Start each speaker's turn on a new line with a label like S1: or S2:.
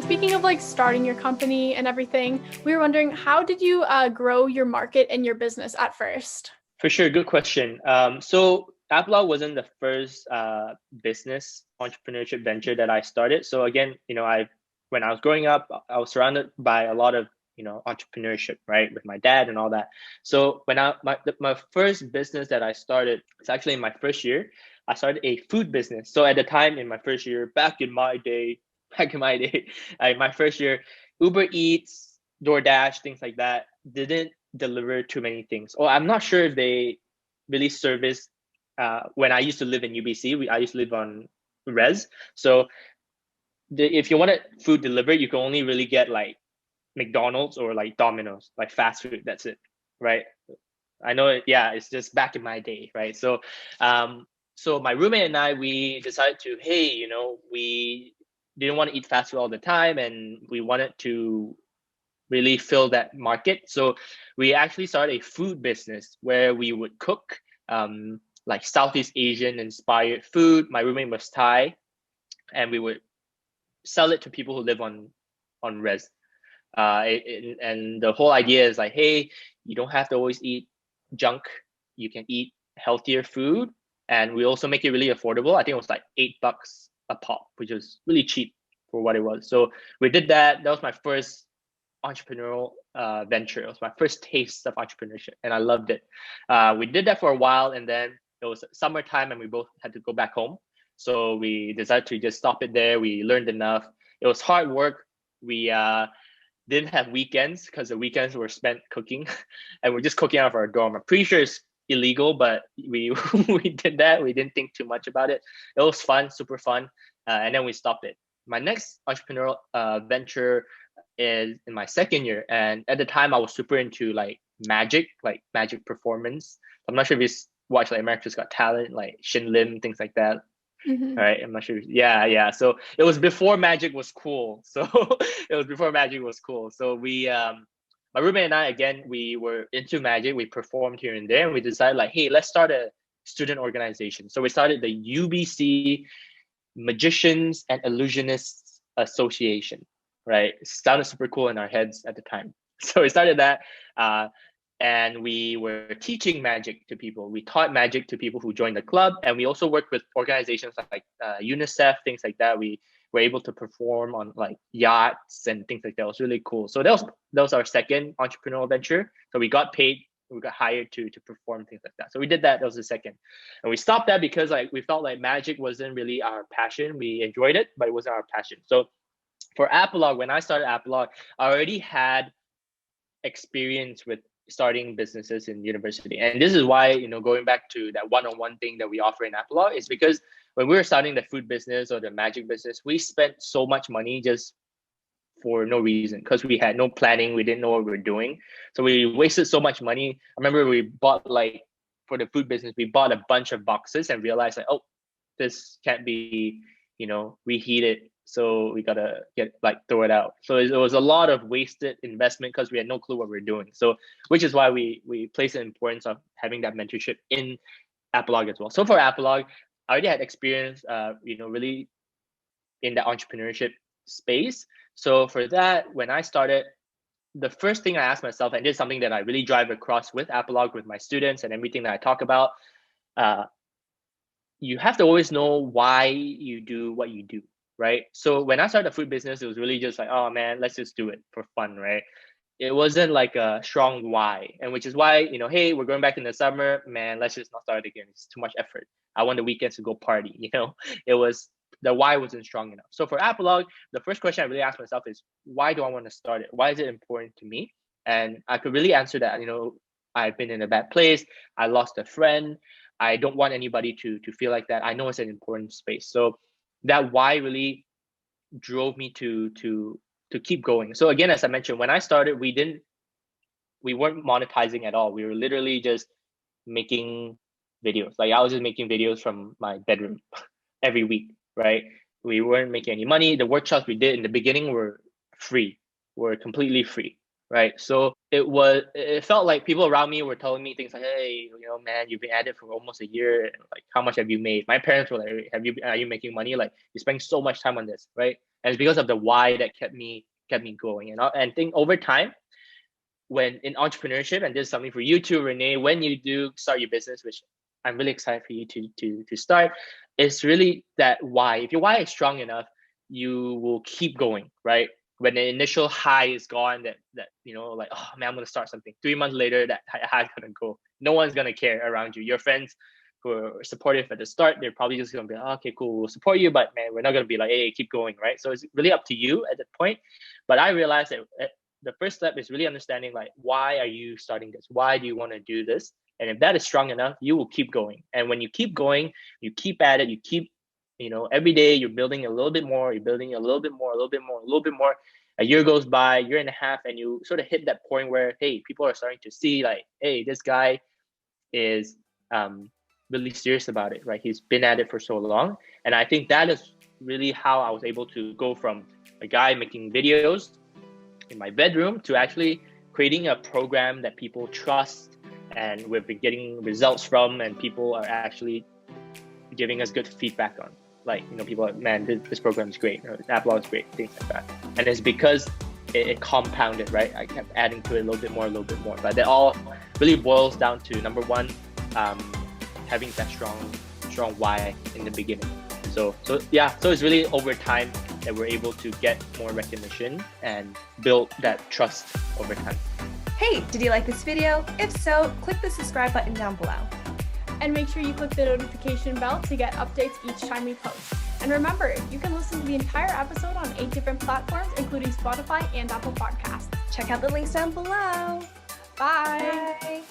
S1: speaking of like starting your company and everything, we were wondering, how did you grow your market and your business at first?
S2: For sure, good question. So Apologue wasn't the first business entrepreneurship venture that I started. So again, I when I was growing up, I was surrounded by a lot of entrepreneurship, right, with my dad and all that. So when my first business that I started, it's actually in my first year. I started a food business. So at the time, in my first year, my first year, Uber Eats, DoorDash, things like that didn't deliver too many things. Or I'm not sure if they really service. When I used to live in UBC, I used to live on res. So if you wanted food delivered, you can only really get like McDonald's or like Domino's, like fast food. That's it, right? I know it. Yeah, it's just back in my day, right? So my roommate and I, we decided to, hey, we didn't want to eat fast food all the time, and we wanted to really fill that market. So we actually started a food business where we would cook like Southeast Asian inspired food. My roommate was Thai, and we would sell it to people who live on res. And the whole idea is like, hey, you don't have to always eat junk. You can eat healthier food, and we also make it really affordable. I think it was like $8 a pop, which is really cheap for what it was. So we did that. That was my first entrepreneurial venture. It was my first taste of entrepreneurship, and I loved it. We did that for a while, and then it was summertime, and we both had to go back home. So we decided to just stop it there. We learned enough. It was hard work. We didn't have weekends because the weekends were spent cooking, and we're just cooking out of our dorm. I'm pretty sure it's illegal, but we we did that. We didn't think too much about it. It was fun, super fun, and then we stopped it. My next entrepreneurial venture is in my second year, and at the time I was super into like magic performance. I'm not sure if you watch like America's Got Talent, like Shin Lim, things like that.
S1: Mm-hmm.
S2: All right, I'm not sure. Yeah. So it was before magic was cool. So it was before magic was cool. So my roommate and I, again, we were into magic. We performed here and there, and we decided like, hey, let's start a student organization. So we started the UBC Magicians and Illusionists Association. Right, it sounded super cool in our heads at the time. So we started that. And we were teaching magic to people. We taught magic to people who joined the club, and we also worked with organizations like UNICEF, things like that. We were able to perform on like yachts and things like that. It was really cool. So that was our second entrepreneurial venture. So we got paid, we got hired to perform things like that. So we did that. That was the second, and we stopped that because like we felt like magic wasn't really our passion. We enjoyed it, but it wasn't our passion. So for Apologue, when I started Apologue, I already had experience with starting businesses in university. And this is why, going back to that one-on-one thing that we offer in Apologue, is because when we were starting the food business or the magic business, we spent so much money just for no reason because we had no planning. We didn't know what we were doing. So we wasted so much money. I remember we bought like, for the food business, we bought a bunch of boxes and realized like, oh, this can't be, reheated. So we gotta throw it out. So it was a lot of wasted investment because we had no clue what we were doing. So which is why we place the importance of having that mentorship in Apologue as well. So for Apologue, I already had experience, really in the entrepreneurship space. So for that, when I started, the first thing I asked myself, and this is something that I really drive across with Apologue, with my students and everything that I talk about, you have to always know why you do what you do. Right. So when I started a food business, it was really just like, oh man, let's just do it for fun. Right. It wasn't like a strong why. And which is why, hey, we're going back in the summer, man, let's just not start again. It's too much effort. I want the weekends to go party. It was, the why wasn't strong enough. So for Apologue, the first question I really asked myself is, why do I want to start it? Why is it important to me? And I could really answer that. I've been in a bad place. I lost a friend. I don't want anybody to feel like that. I know it's an important space. So that why really drove me to keep going. So again, as I mentioned, when I started, we weren't monetizing at all. We were literally just making videos. Like I was just making videos from my bedroom every week, right? We weren't making any money. The workshops we did in the beginning were completely free. Right. So it felt like people around me were telling me things like, hey, man, you've been at it for almost a year. Like, how much have you made? My parents were like, are you making money? Like, you're spending so much time on this. Right. And it's because of the why that kept me going. And I think over time, when in entrepreneurship, and this is something for you too, Renee, when you do start your business, which I'm really excited for you to start, it's really that why. If your why is strong enough, you will keep going, right? When the initial high is gone, that like, oh man, I'm gonna start something. 3 months later, that high's gonna go. No one's gonna care around you. Your friends who are supportive at the start, they're probably just gonna be like, oh, okay, cool, we'll support you, but man, we're not gonna be like, hey, keep going, right? So it's really up to you at that point. But I realized that the first step is really understanding, like, why are you starting this? Why do you want to do this? And if that is strong enough, you will keep going. And when you keep going, you keep at it, you keep, every day you're building a little bit more, you're building a little bit more, a little bit more, a little bit more. A year goes by, year and a half, and you sort of hit that point where, hey, people are starting to see, like, hey, this guy is really serious about it, right? He's been at it for so long. And I think that is really how I was able to go from a guy making videos in my bedroom to actually creating a program that people trust and we've been getting results from, and people are actually giving us good feedback on. Like, people are like, man, this program is great, or this Apologue is great, things like that. And it's because it compounded, right? I kept adding to it a little bit more. But that all really boils down to, number one, having that strong why in the beginning. So it's really over time that we're able to get more recognition and build that trust over time.
S3: Hey, did you like this video? If so, click the subscribe button down below.
S1: And make sure you click the notification bell to get updates each time we post. And remember, you can listen to the entire episode on 8 different platforms, including Spotify and Apple Podcasts.
S3: Check out the links down below.
S1: Bye.
S3: Bye.